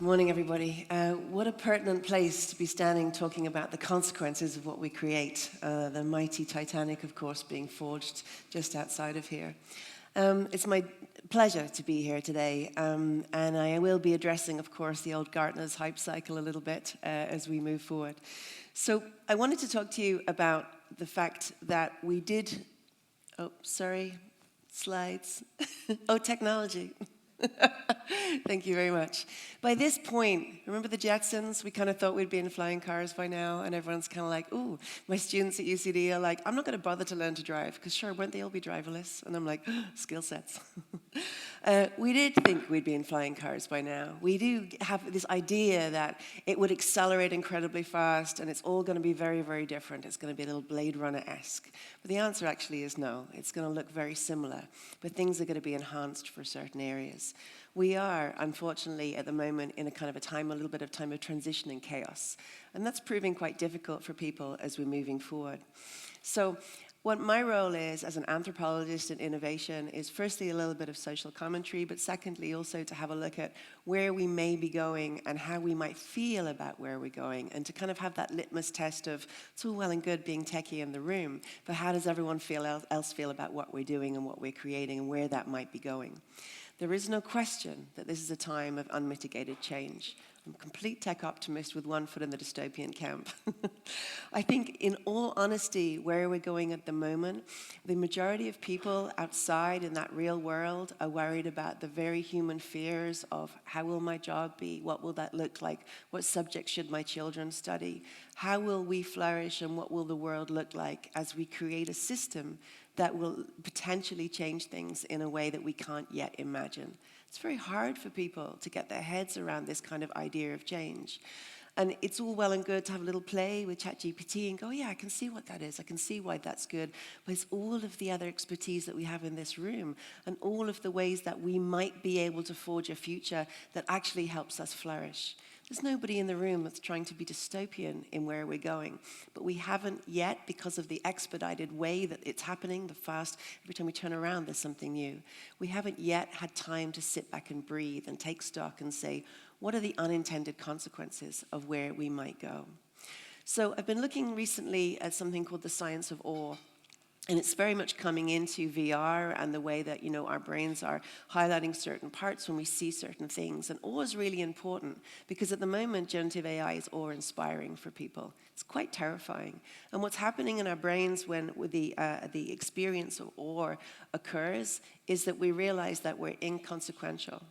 Good morning, everybody. What a pertinent place to be standing talking about the consequences of what we create. The mighty Titanic, of course, being forged just outside of here. It's my pleasure to be here today, and I will be addressing, of course, the old Gartner's hype cycle a little bit as we move forward. So I wanted to talk to you about the fact that we did... Oh, sorry, slides. Oh, technology. Thank you very much. By this point, remember the Jetsons? We kind of thought we'd be in flying cars by now, and everyone's kind of like, ooh, my students at UCD are like, I'm not going to bother to learn to drive, because sure, won't they all be driverless? And I'm like, skill sets. We did think we'd be in flying cars by now. We do have this idea that it would accelerate incredibly fast, and it's all going to be very, very different. It's going to be a little Blade Runner-esque. But the answer actually is no. It's going to look very similar, but things are going to be enhanced for certain areas. We are, unfortunately, at the moment in a little bit of time of transition and chaos. And that's proving quite difficult for people as we're moving forward. So what my role is as an anthropologist in innovation is firstly a little bit of social commentary, but secondly also to have a look at where we may be going and how we might feel about where we're going, and to kind of have that litmus test of it's all well and good being techie in the room, but how does everyone else feel about what we're doing and what we're creating and where that might be going. There is no question that this is a time of unmitigated change. I'm a complete tech optimist with one foot in the dystopian camp. I think, in all honesty, where we're going at the moment, the majority of people outside in that real world are worried about the very human fears of how will my job be, what will that look like, what subjects should my children study, how will we flourish, and what will the world look like as we create a system that will potentially change things in a way that we can't yet imagine. It's very hard for people to get their heads around this kind of idea of change. And it's all well and good to have a little play with ChatGPT and go, yeah, I can see what that is. I can see why that's good. But it's all of the other expertise that we have in this room and all of the ways that we might be able to forge a future that actually helps us flourish. There's nobody in the room that's trying to be dystopian in where we're going. But we haven't yet, because of the expedited way that it's happening, the fast, every time we turn around, there's something new. We haven't yet had time to sit back and breathe and take stock and say, what are the unintended consequences of where we might go? So I've been looking recently at something called the science of awe. And it's very much coming into VR and the way that, our brains are highlighting certain parts when we see certain things. And awe is really important because at the moment, generative AI is awe-inspiring for people. It's quite terrifying. And what's happening in our brains when the experience of awe occurs is that we realize that we're inconsequential.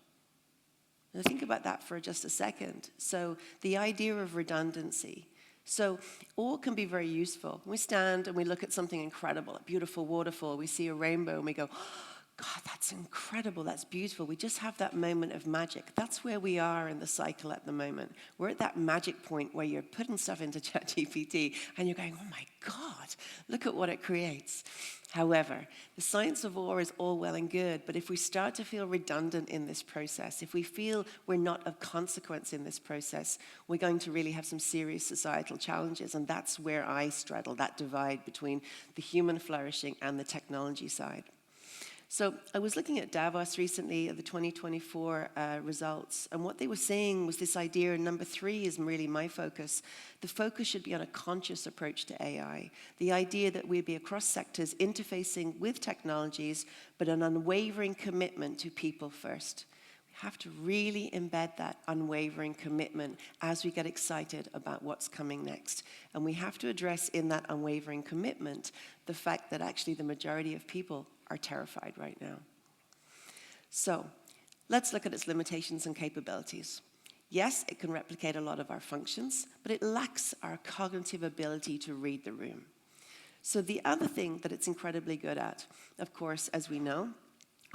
Now think about that for just a second. So the idea of redundancy. So awe can be very useful. We stand and we look at something incredible, a beautiful waterfall. We see a rainbow and we go, oh, God, that's incredible. That's beautiful. We just have that moment of magic. That's where we are in the cycle at the moment. We're at that magic point where you're putting stuff into ChatGPT and you're going, oh, my God, look at what it creates. However, the science of awe is all well and good, but if we start to feel redundant in this process, if we feel we're not of consequence in this process, we're going to really have some serious societal challenges, and that's where I straddle that divide between the human flourishing and the technology side. So I was looking at Davos recently at the 2024 results, and what they were saying was this idea, and number 3 is really my focus. The focus should be on a conscious approach to AI. The idea that we'd be across sectors interfacing with technologies, but an unwavering commitment to people first. We have to really embed that unwavering commitment as we get excited about what's coming next. And we have to address in that unwavering commitment the fact that actually the majority of people are terrified right now. So let's look at its limitations and capabilities. Yes, it can replicate a lot of our functions, but it lacks our cognitive ability to read the room. So the other thing that it's incredibly good at, of course, as we know,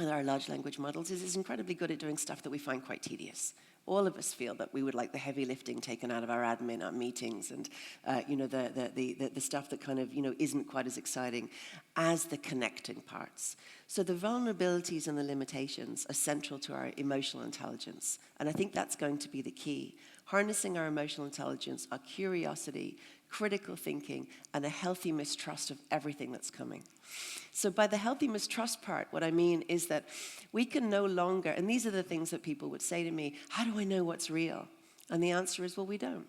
with our large language models, is it's incredibly good at doing stuff that we find quite tedious. All of us feel that we would like the heavy lifting taken out of our admin, our meetings, and the stuff that kind of isn't quite as exciting as the connecting parts. So the vulnerabilities and the limitations are central to our emotional intelligence, and I think that's going to be the key. Harnessing our emotional intelligence, our curiosity, critical thinking, and a healthy mistrust of everything that's coming. So by the healthy mistrust part, what I mean is that we can no longer, and these are the things that people would say to me, how do I know what's real? And the answer is, well, we don't.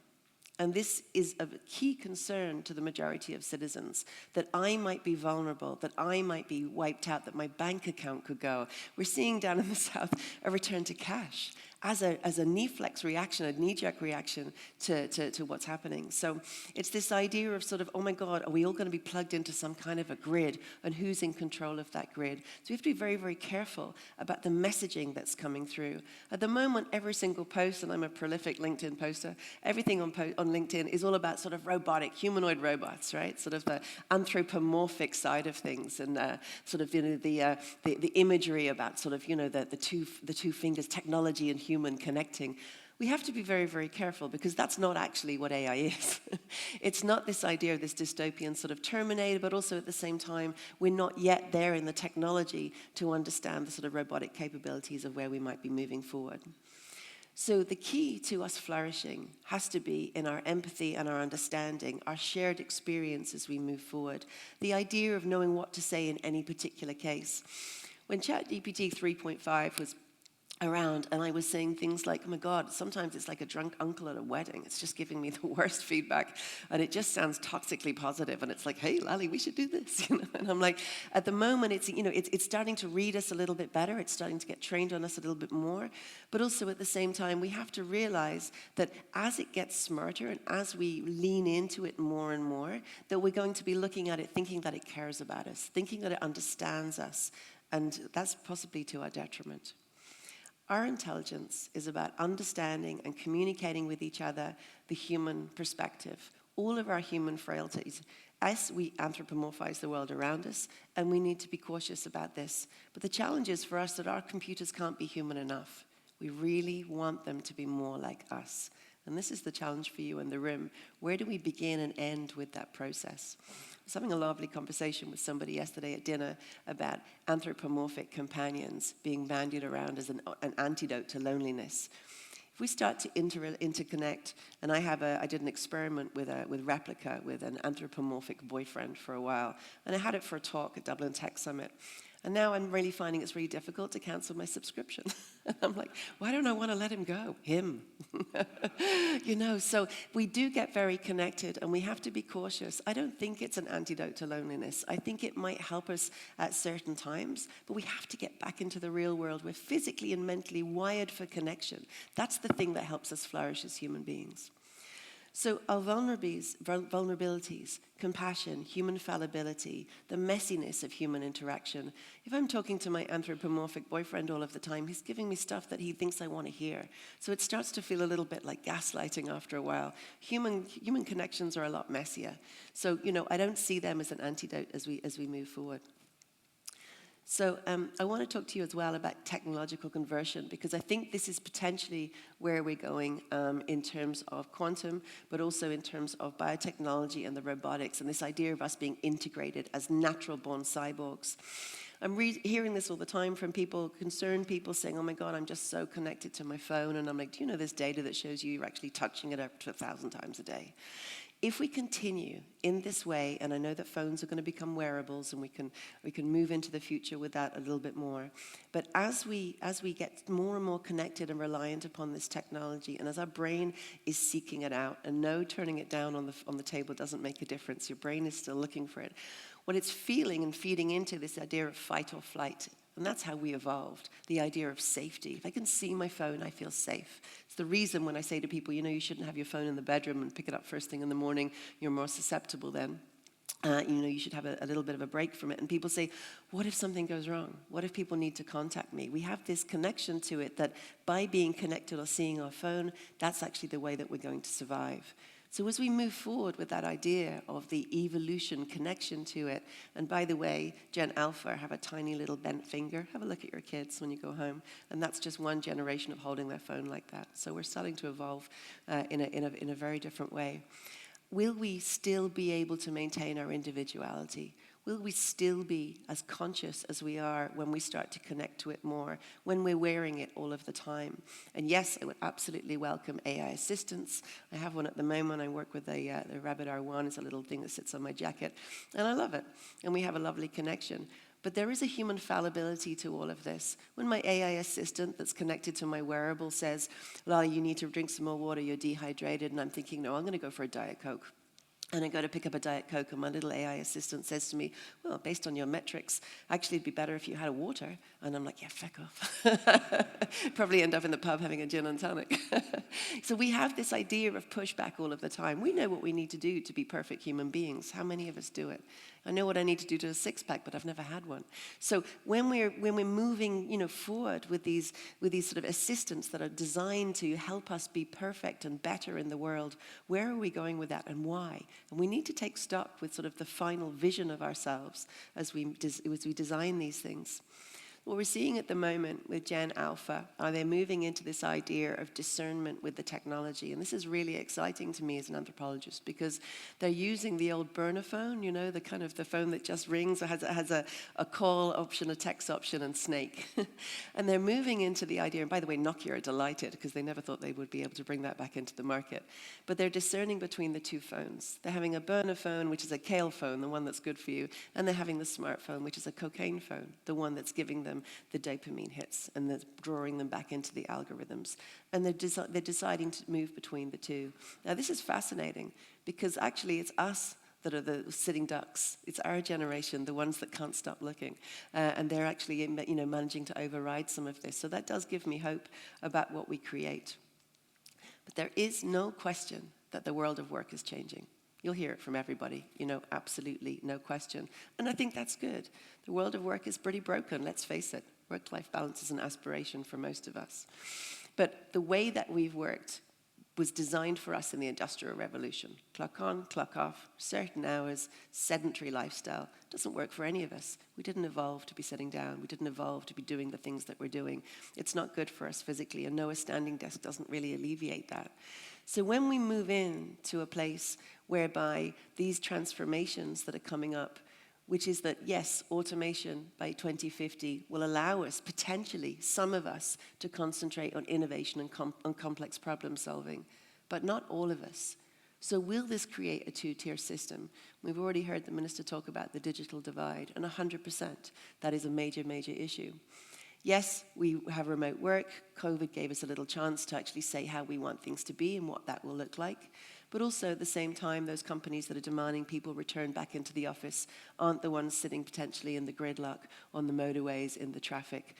And this is a key concern to the majority of citizens, that I might be vulnerable, that I might be wiped out, that my bank account could go. We're seeing down in the South a return to cash as a knee-flex reaction, a knee-jerk reaction to what's happening. So it's this idea of sort of, oh my God, are we all going to be plugged into some kind of a grid, and who's in control of that grid? So we have to be very, very careful about the messaging that's coming through. At the moment, every single post, and I'm a prolific LinkedIn poster, everything on LinkedIn is all about sort of robotic, humanoid robots, right? Sort of the anthropomorphic side of things, and sort of, you know, the imagery about sort of, you know, the two fingers, technology and human connecting. We have to be very, very careful, because that's not actually what AI is. It's not this idea of this dystopian sort of Terminator, but also at the same time, we're not yet there in the technology to understand the sort of robotic capabilities of where we might be moving forward. So the key to us flourishing has to be in our empathy and our understanding, our shared experience as we move forward. The idea of knowing what to say in any particular case. When ChatGPT 3.5 was around, and I was saying things like, oh my God, sometimes it's like a drunk uncle at a wedding. It's just giving me the worst feedback, and it just sounds toxically positive, and it's like, hey, Lollie, we should do this, you know? And I'm like, at the moment, it's, you know, it's starting to read us a little bit better. It's starting to get trained on us a little bit more, but also at the same time, we have to realize that as it gets smarter and as we lean into it more and more, that we're going to be looking at it, thinking that it cares about us, thinking that it understands us, and that's possibly to our detriment. Our intelligence is about understanding and communicating with each other the human perspective, all of our human frailties, as we anthropomorphize the world around us, and we need to be cautious about this. But the challenge is for us that our computers can't be human enough. We really want them to be more like us. And this is the challenge for you in the room. Where do we begin and end with that process? I was having a lovely conversation with somebody yesterday at dinner about anthropomorphic companions being bandied around as an antidote to loneliness. If we start to interconnect, and I did an experiment with Replica, with an anthropomorphic boyfriend for a while, and I had it for a talk at Dublin Tech Summit. And now I'm really finding it's really difficult to cancel my subscription. I'm like, why don't I want to let him go? Him. You know, so we do get very connected, and we have to be cautious. I don't think it's an antidote to loneliness. I think it might help us at certain times, but we have to get back into the real world. We're physically and mentally wired for connection. That's the thing that helps us flourish as human beings. So our vulnerabilities, compassion, human fallibility, the messiness of human interaction. If I'm talking to my anthropomorphic boyfriend all of the time, he's giving me stuff that he thinks I want to hear. So it starts to feel a little bit like gaslighting after a while. Human connections are a lot messier. So, you know, I don't see them as an antidote as we move forward. So I want to talk to you as well about technological conversion, because I think this is potentially where we're going in terms of quantum, but also in terms of biotechnology and the robotics, and this idea of us being integrated as natural-born cyborgs. I'm hearing this all the time from people, concerned people saying, oh my God, I'm just so connected to my phone. And I'm like, do you know there's data that shows you're actually touching it up to 1,000 times a day? If we continue in this way, and I know that phones are going to become wearables, and we can move into the future with that a little bit more, but as we get more and more connected and reliant upon this technology, and as our brain is seeking it out, and no, turning it down on the table doesn't make a difference. Your brain is still looking for it. When it's feeling and feeding into this idea of fight or flight, and that's how we evolved, the idea of safety. If I can see my phone, I feel safe. It's the reason when I say to people, you know, you shouldn't have your phone in the bedroom and pick it up first thing in the morning, you're more susceptible then. You know, you should have a little bit of a break from it. And people say, what if something goes wrong? What if people need to contact me? We have this connection to it that by being connected or seeing our phone, that's actually the way that we're going to survive. So as we move forward with that idea of the evolution connection to it, and by the way, Gen Alpha have a tiny little bent finger. Have a look at your kids when you go home, and that's just one generation of holding their phone like that. So we're starting to evolve in a very different way. Will we still be able to maintain our individuality? will we still be as conscious as we are when we start to connect to it more, when we're wearing it all of the time? And yes, I would absolutely welcome AI assistants. I have one at the moment. I work with the Rabbit R1. It's a little thing that sits on my jacket, and I love it. And we have a lovely connection. But there is a human fallibility to all of this. When my AI assistant that's connected to my wearable says, Lollie, you need to drink some more water, you're dehydrated, and I'm thinking, no, I'm going to go for a Diet Coke. And I go to pick up a Diet Coke, and my little AI assistant says to me, well, based on your metrics, actually it'd be better if you had a water. And I'm like, yeah, feck off. Probably end up in the pub having a gin and tonic. So we have this idea of pushback all of the time. We know what we need to do to be perfect human beings. How many of us do it? I know what I need to do to a six-pack, but I've never had one. So when we're moving, forward with these sort of assistants that are designed to help us be perfect and better in the world, where are we going with that and why? And we need to take stock with sort of the final vision of ourselves as we design these things. What we're seeing at the moment with Gen Alpha, they're moving into this idea of discernment with the technology. And this is really exciting to me as an anthropologist because they're using the old burner phone, the kind of the phone that just rings or has a call option, a text option, and Snake. And they're moving into the idea, and by the way, Nokia are delighted because they never thought they would be able to bring that back into the market. But they're discerning between the two phones. They're having a burner phone, which is a kale phone, the one that's good for you, and they're having the smartphone, which is a cocaine phone, the one that's giving them the dopamine hits and that's drawing them back into the algorithms. And they're deciding to move between the two. Now, this is fascinating because actually it's us that are the sitting ducks. It's our generation, the ones that can't stop looking. And they're actually managing to override some of this. So that does give me hope about what we create. But there is no question that the world of work is changing. You'll hear it from everybody, absolutely no question. And I think that's good. The world of work is pretty broken, let's face it. Work-life balance is an aspiration for most of us. But the way that we've worked was designed for us in the Industrial Revolution. Clock on, clock off, certain hours, sedentary lifestyle. Doesn't work for any of us. We didn't evolve to be sitting down. We didn't evolve to be doing the things that we're doing. It's not good for us physically, and no, a standing desk doesn't really alleviate that. So when we move into a place whereby these transformations that are coming up, which is that, yes, automation by 2050 will allow us, potentially, some of us, to concentrate on innovation and on complex problem solving, but not all of us. So will this create a two-tier system? We've already heard the minister talk about the digital divide, and 100%, that is a major, major issue. Yes, we have remote work. COVID gave us a little chance to actually say how we want things to be and what that will look like. But also at the same time, those companies that are demanding people return back into the office aren't the ones sitting potentially in the gridlock, on the motorways, in the traffic,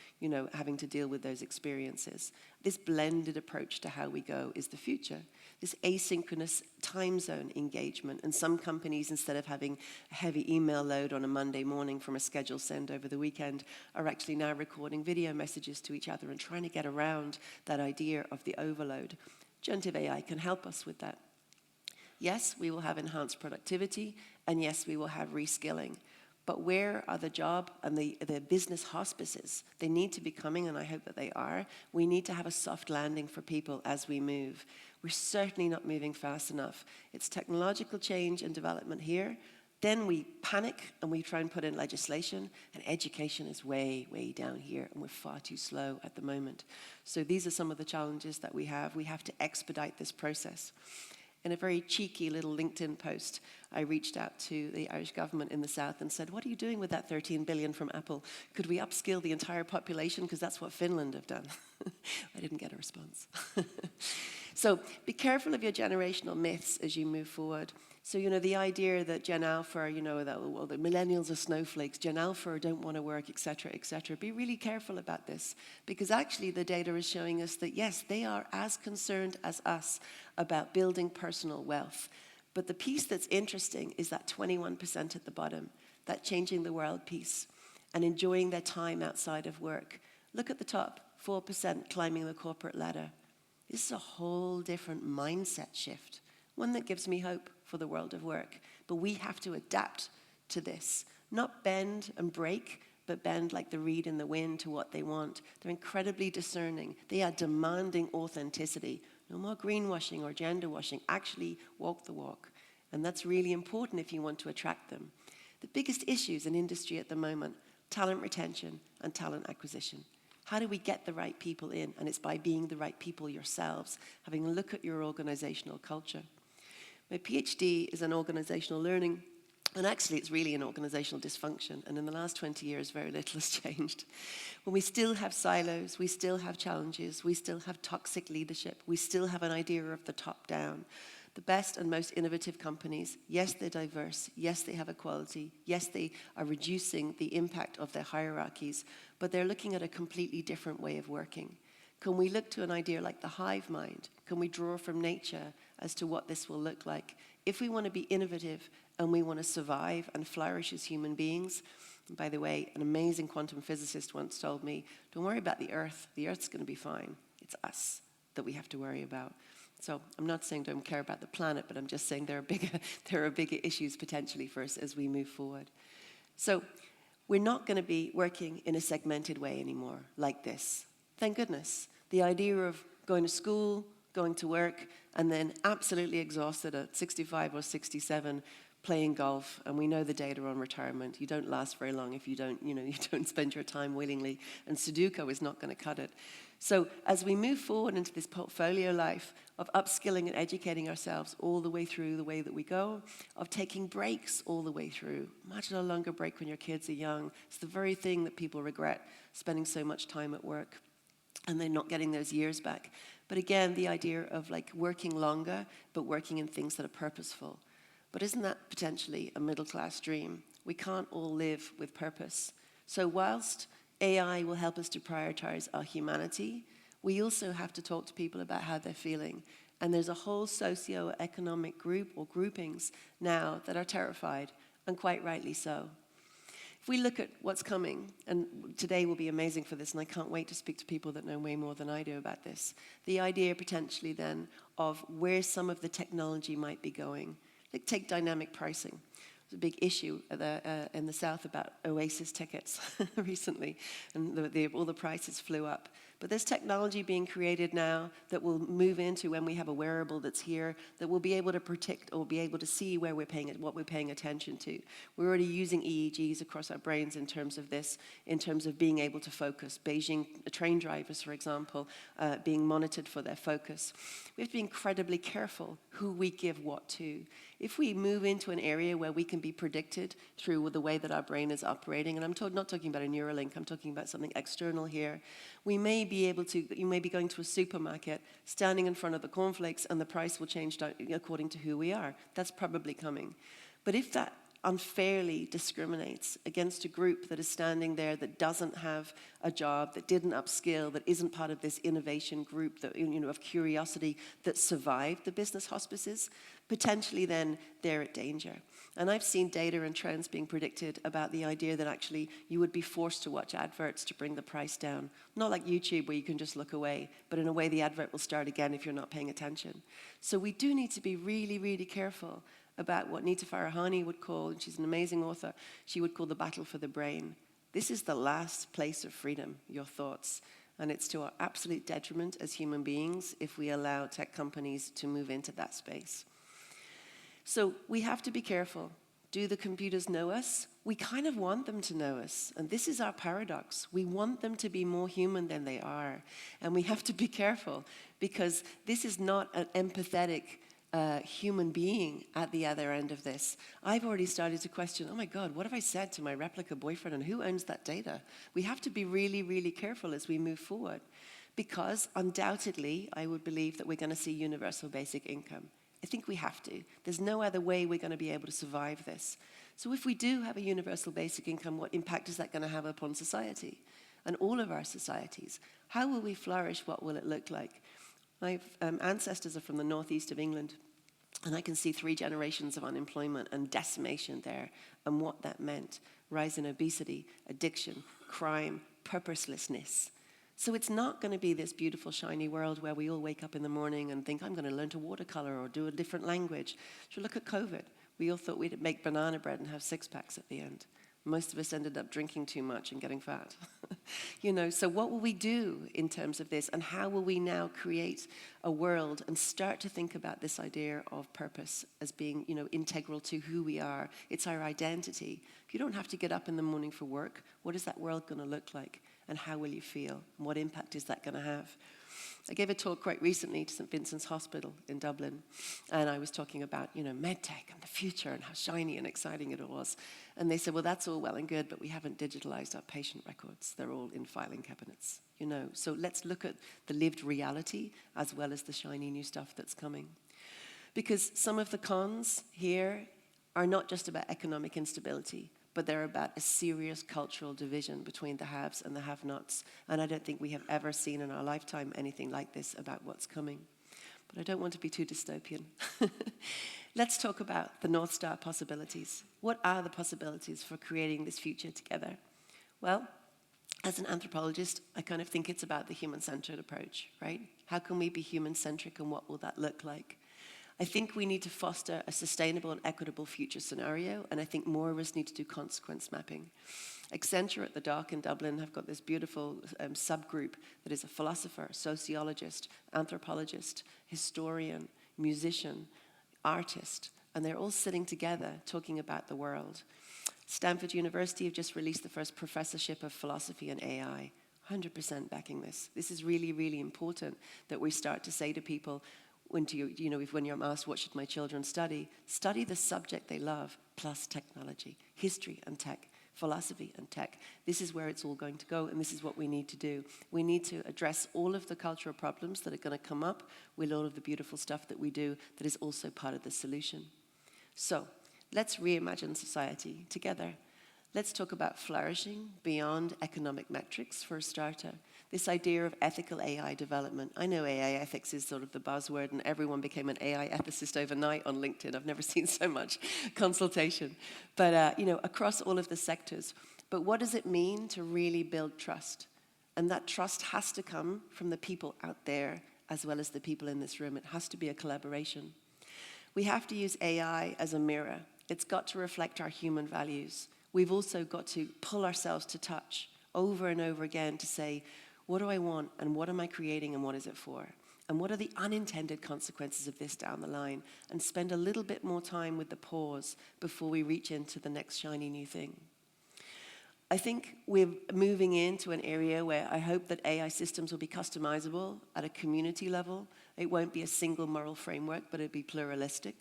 having to deal with those experiences. This blended approach to how we go is the future. This asynchronous time zone engagement. And some companies, instead of having a heavy email load on a Monday morning from a scheduled send over the weekend, are actually now recording video messages to each other and trying to get around that idea of the overload. Generative AI can help us with that. Yes, we will have enhanced productivity, and yes, we will have reskilling. But where are the job and the business hospices? They need to be coming, and I hope that they are. We need to have a soft landing for people as we move. We're certainly not moving fast enough. It's technological change and development here. Then we panic and we try and put in legislation, and education is way, way down here, and we're far too slow at the moment. So these are some of the challenges that we have. We have to expedite this process. In a very cheeky little LinkedIn post, I reached out to the Irish government in the south and said, what are you doing with that 13 billion from Apple? Could we upskill the entire population? Because that's what Finland have done. I didn't get a response. So be careful of your generational myths as you move forward. So, the idea that Gen Alpha, that the millennials are snowflakes, Gen Alpha don't want to work, et cetera, be really careful about this. Because actually the data is showing us that, yes, they are as concerned as us about building personal wealth. But the piece that's interesting is that 21% at the bottom, that changing the world piece and enjoying their time outside of work. Look at the top, 4% climbing the corporate ladder. This is a whole different mindset shift, one that gives me hope for the world of work. But we have to adapt to this, not bend and break, but bend like the reed in the wind to what they want. They're incredibly discerning. They are demanding authenticity. No more greenwashing or gender washing. Actually walk the walk. And that's really important if you want to attract them. The biggest issues in industry at the moment, talent retention and talent acquisition. How do we get the right people in? And it's by being the right people yourselves, having a look at your organizational culture. My PhD is in organizational learning, and actually it's really an organizational dysfunction, and in the last 20 years very little has changed. When we still have silos, we still have challenges, we still have toxic leadership, we still have an idea of the top down. The best and most innovative companies, yes, they're diverse, yes, they have equality, yes, they are reducing the impact of their hierarchies, but they're looking at a completely different way of working. Can we look to an idea like the hive mind? Can we draw from nature as to what this will look like? If we want to be innovative and we want to survive and flourish as human beings, and by the way, an amazing quantum physicist once told me, don't worry about the Earth's going to be fine. It's us that we have to worry about. So I'm not saying don't care about the planet, but I'm just saying there are bigger issues potentially for us as we move forward. So we're not going to be working in a segmented way anymore like this. Thank goodness. The idea of going to school, going to work, and then absolutely exhausted at 65 or 67 playing golf, and we know the data on retirement. You don't last very long if you don't spend your time willingly, and Sudoku is not going to cut it. So as we move forward into this portfolio life of upskilling and educating ourselves all the way through the way that we go, of taking breaks all the way through. Imagine a longer break when your kids are young. It's the very thing that people regret, spending so much time at work and then not getting those years back. But again, the idea of like working longer, but working in things that are purposeful. But isn't that potentially a middle-class dream? We can't all live with purpose. So whilst AI will help us to prioritize our humanity, we also have to talk to people about how they're feeling. And there's a whole socio-economic group or groupings now that are terrified, and quite rightly so. If we look at what's coming, and today will be amazing for this, and I can't wait to speak to people that know way more than I do about this, the idea potentially then of where some of the technology might be going. Like take dynamic pricing. There's a big issue in the South about Oasis tickets recently, and all the prices flew up. But there's technology being created now that will move into when we have a wearable that's here that will be able to predict or be able to see where what we're paying attention to. We're already using EEGs across our brains in terms of this, in terms of being able to focus. Beijing train drivers, for example, being monitored for their focus. We have to be incredibly careful who we give what to. If we move into an area where we can be predicted through the way that our brain is operating, and I'm not talking about a Neuralink, I'm talking about something external here, we may be able to, you may be going to a supermarket, standing in front of the cornflakes, and the price will change according to who we are. That's probably coming. But if that unfairly discriminates against a group that is standing there that doesn't have a job, that didn't upskill, that isn't part of this innovation group that, of curiosity that survived the business hospices, potentially then they're at danger. And I've seen data and trends being predicted about the idea that actually you would be forced to watch adverts to bring the price down. Not like YouTube where you can just look away, but in a way the advert will start again if you're not paying attention. So we do need to be really, really careful about what Nita Farahani would call, and she's an amazing author, she would call the battle for the brain. This is the last place of freedom, your thoughts. And it's to our absolute detriment as human beings if we allow tech companies to move into that space. So we have to be careful. Do the computers know us? We kind of want them to know us. And this is our paradox. We want them to be more human than they are. And we have to be careful because this is not an empathetic human being at the other end of this. I've already started to question, oh my God, what have I said to my replica boyfriend and who owns that data? We have to be really, really careful as we move forward because undoubtedly I would believe that we're going to see universal basic income. I think we have to. There's no other way we're going to be able to survive this. So if we do have a universal basic income, what impact is that going to have upon society and all of our societies? How will we flourish? What will it look like? My ancestors are from the northeast of England, and I can see 3 generations of unemployment and decimation there and what that meant. Rise in obesity, addiction, crime, purposelessness. So it's not going to be this beautiful, shiny world where we all wake up in the morning and think, I'm going to learn to watercolor or do a different language. So look at COVID. We all thought we'd make banana bread and have 6-packs at the end. Most of us ended up drinking too much and getting fat. So what will we do in terms of this, and how will we now create a world and start to think about this idea of purpose as being, integral to who we are? It's our identity. If you don't have to get up in the morning for work, what is that world going to look like, and how will you feel, and what impact is that going to have? I gave a talk quite recently to St. Vincent's Hospital in Dublin, and I was talking about, medtech and the future and how shiny and exciting it all was. And they said, well, that's all well and good, but we haven't digitalized our patient records. They're all in filing cabinets, So let's look at the lived reality as well as the shiny new stuff that's coming. Because some of the cons here are not just about economic instability, but they're about a serious cultural division between the haves and the have-nots. And I don't think we have ever seen in our lifetime anything like this about what's coming. But I don't want to be too dystopian. Let's talk about the North Star possibilities. What are the possibilities for creating this future together? Well, as an anthropologist, I kind of think it's about the human-centered approach, right? How can we be human-centric, and what will that look like? I think we need to foster a sustainable and equitable future scenario, and I think more of us need to do consequence mapping. Accenture at the Dock in Dublin have got this beautiful subgroup that is a philosopher, sociologist, anthropologist, historian, musician, artist, and they're all sitting together talking about the world. Stanford University have just released the first professorship of philosophy and AI. 100% backing this. This is really, really important that we start to say to people, when you're asked, what should my children study the subject they love, plus technology, history and tech, philosophy and tech. This is where it's all going to go, and this is what we need to do. We need to address all of the cultural problems that are going to come up with all of the beautiful stuff that we do that is also part of the solution. So let's reimagine society together. Let's talk about flourishing beyond economic metrics for a starter. This idea of ethical AI development. I know AI ethics is sort of the buzzword, and everyone became an AI ethicist overnight on LinkedIn. I've never seen so much consultation. But, across all of the sectors. But what does it mean to really build trust? And that trust has to come from the people out there as well as the people in this room. It has to be a collaboration. We have to use AI as a mirror. It's got to reflect our human values. We've also got to pull ourselves to touch over and over again to say, what do I want, and what am I creating, and what is it for? And what are the unintended consequences of this down the line? And spend a little bit more time with the pause before we reach into the next shiny new thing. I think we're moving into an area where I hope that AI systems will be customizable at a community level. It won't be a single moral framework, but it'll be pluralistic.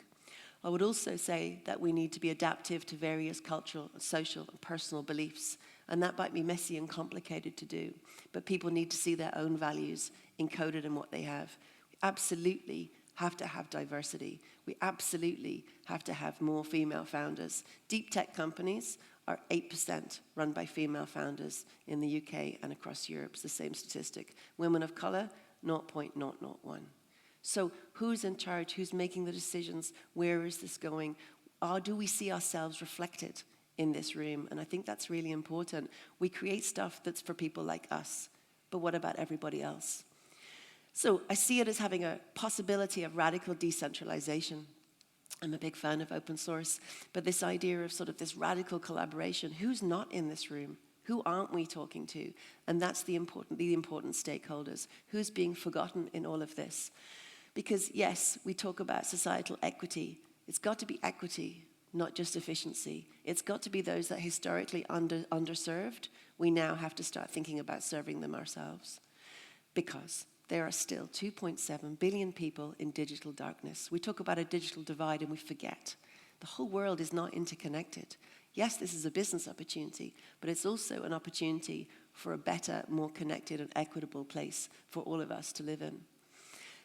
I would also say that we need to be adaptive to various cultural, social, and personal beliefs. And that might be messy and complicated to do. But people need to see their own values encoded in what they have. We absolutely have to have diversity. We absolutely have to have more female founders. Deep tech companies are 8% run by female founders in the UK and across Europe. It's the same statistic. Women of color, 0.001. So who's in charge? Who's making the decisions? Where is this going? Do we see ourselves reflected in this room? And I think that's really important. We create stuff that's for people like us, but what about everybody else? So I see it as having a possibility of radical decentralization. I'm a big fan of open source, but this idea of sort of this radical collaboration, who's not in this room? Who aren't we talking to? And that's the important stakeholders. Who's being forgotten in all of this? Because yes, we talk about societal equity. It's got to be equity, not just efficiency. It's got to be those that historically underserved. We now have to start thinking about serving them ourselves. Because there are still 2.7 billion people in digital darkness. We talk about a digital divide and we forget. The whole world is not interconnected. Yes, this is a business opportunity, but it's also an opportunity for a better, more connected and equitable place for all of us to live in.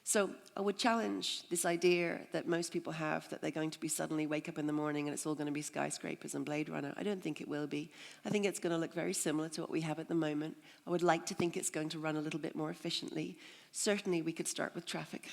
So I would challenge this idea that most people have that they're going to be suddenly wake up in the morning and it's all going to be skyscrapers and Blade Runner. I don't think it will be. I think it's going to look very similar to what we have at the moment. I would like to think it's going to run a little bit more efficiently. Certainly we could start with traffic.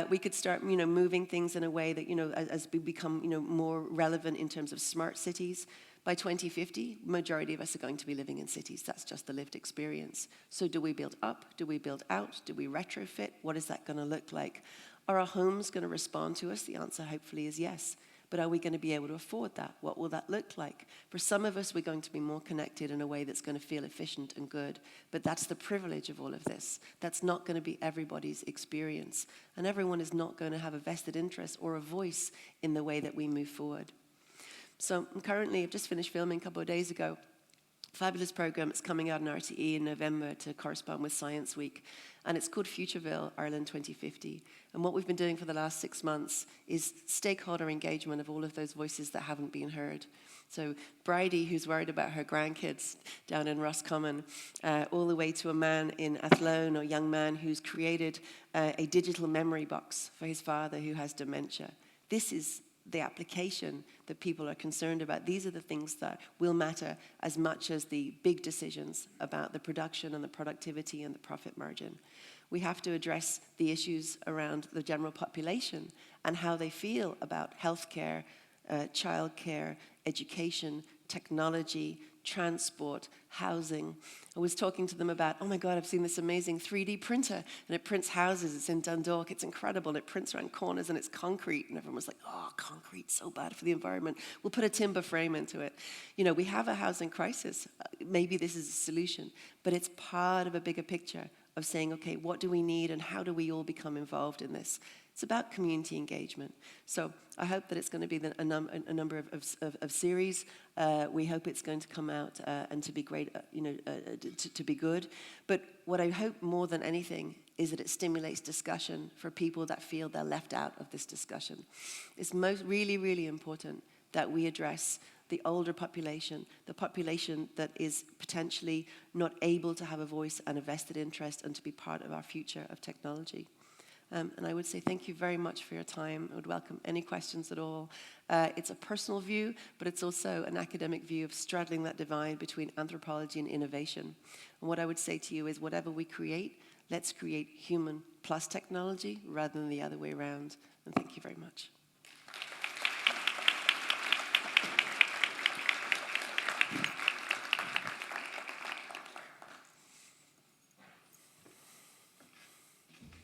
We could start, moving things in a way that, as we become, more relevant in terms of smart cities. By 2050, majority of us are going to be living in cities. That's just the lived experience. So do we build up? Do we build out? Do we retrofit? What is that going to look like? Are our homes going to respond to us? The answer hopefully is yes. but are we going to be able to afford that? What will that look like? For some of us, we're going to be more connected in a way that's going to feel efficient and good, but that's the privilege of all of this. That's not going to be everybody's experience, and everyone is not going to have a vested interest or a voice in the way that we move forward. So I've just finished filming a couple of days ago. Fabulous program. It's coming out on RTE in November to correspond with Science Week. And it's called Futureville, Ireland 2050. And what we've been doing for the last 6 months is stakeholder engagement of all of those voices that haven't been heard. So Bridie, who's worried about her grandkids down in Roscommon, all the way to a man in Athlone, a young man who's created a digital memory box for his father who has dementia. This is the application that people are concerned about. These are the things that will matter as much as the big decisions about the production and the productivity and the profit margin. We have to address the issues around the general population and how they feel about healthcare, childcare, education, technology, transport, housing. I was talking to them about, oh my God, I've seen this amazing 3D printer, and it prints houses. It's in Dundalk. It's incredible. And it prints around corners, and it's concrete. And everyone was like, oh, concrete, so bad for the environment. We'll put a timber frame into it. You know, we have a housing crisis. Maybe this is a solution, but it's part of a bigger picture of saying, okay, what do we need, and how do we all become involved in this? It's about community engagement. So I hope that it's going to be a number of series. We hope it's going to come out and to be great, to be good. But what I hope more than anything is that it stimulates discussion for people that feel they're left out of this discussion. It's really, really important that we address the older population, the population that is potentially not able to have a voice and a vested interest and to be part of our future of technology. And I would say thank you very much for your time. I would welcome any questions at all. It's a personal view, but it's also an academic view of straddling that divide between anthropology and innovation. And what I would say to you is whatever we create, let's create human plus technology rather than the other way around. And thank you very much.